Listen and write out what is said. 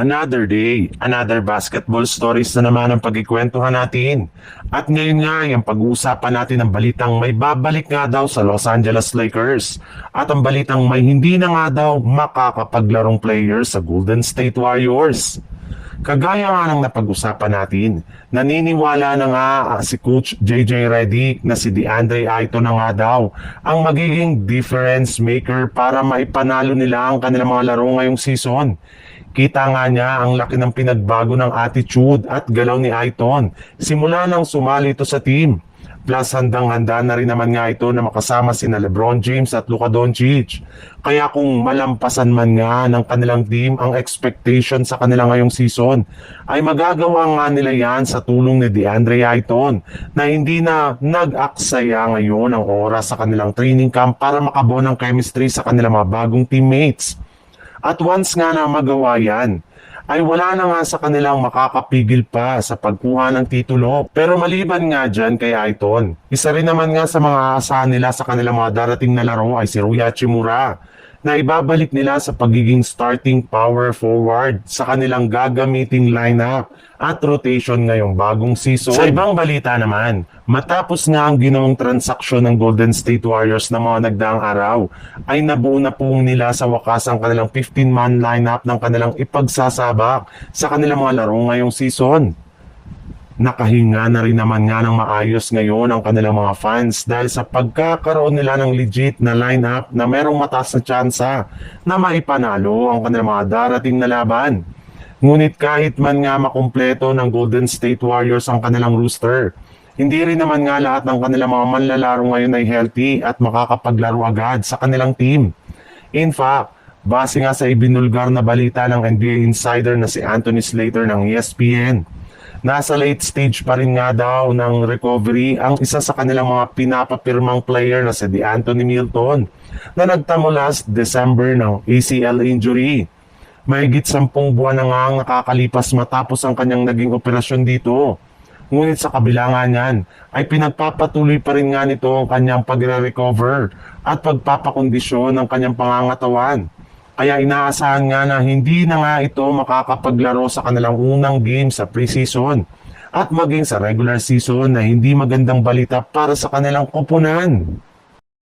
Another day, another basketball stories na naman ang pagkikwentuhan natin. At ngayon nga, yung pag-uusapan natin ang balitang may babalik nga daw sa Los Angeles Lakers. At ang balitang may hindi na nga daw makakapaglarong player sa Golden State Warriors. Kagaya nga ng napag-usapan natin, naniniwala na nga si Coach JJ Redick na si DeAndre Ayton na nga daw ang magiging difference maker para maipanalo nila ang kanilang mga laro ngayong season. Kita nga niya ang laki ng pinagbago ng attitude at galaw ni Ayton simula nang sumali ito sa team. Plus handang-handa na rin naman nga ito na makasama sina LeBron James at Luka Doncic. Kaya kung malampasan man nga ng kanilang team ang expectation sa kanila ngayong season, ay magagawa nga nila yan sa tulong ni DeAndre Ayton na hindi na nag-aksaya ngayon ang oras sa kanilang training camp para makabuo ng chemistry sa kanilang mga bagong teammates. At once nga na magawa yan, ay wala na nga sa kanilang makakapigil pa sa pagkuha ng titulo. Pero maliban nga dyan kay Ayton, isa rin naman nga sa mga asahan nila sa kanilang mga darating na laro ay si Rui Hachimura na ibabalik nila sa pagiging starting power forward sa kanilang gagamiting lineup at rotation ngayong bagong season. Sa ibang balita naman, matapos nga ang ginawang transaksyon ng Golden State Warriors na mga nagdaang araw, ay nabuo na po nila sa wakas ang kanilang 15-man lineup ng kanilang ipagsasabak sa kanilang mga laro ngayong season. Nakahinga na rin naman nga ng maayos ngayon ang kanilang mga fans dahil sa pagkakaroon nila ng legit na lineup na merong mataas na tsansa na maipanalo ang kanilang mga darating na laban. Ngunit kahit man nga makumpleto ng Golden State Warriors ang kanilang roster, hindi rin naman nga lahat ng kanilang mga manlalaro ngayon ay healthy at makakapaglaro agad sa kanilang team. In fact, base nga sa ibinulgar na balita ng NBA insider na si Anthony Slater ng ESPN, nasa late stage pa rin nga daw ng recovery ang isa sa kanilang mga pinapapirmang player na si DeAnthony Melton na nagtamo last December ng ACL injury. Mahigit 10 buwan na nga ang nakakalipas matapos ang kanyang naging operasyon dito. Ngunit sa kabila nga niyan, ay pinagpapatuloy pa rin nga nito ang kanyang pagre-recover at pagpapakondisyon ng kanyang pangangatawan. Kaya inaasahan nga na hindi na nga ito makakapaglaro sa kanilang unang game sa preseason at maging sa regular season na hindi magandang balita para sa kanilang koponan.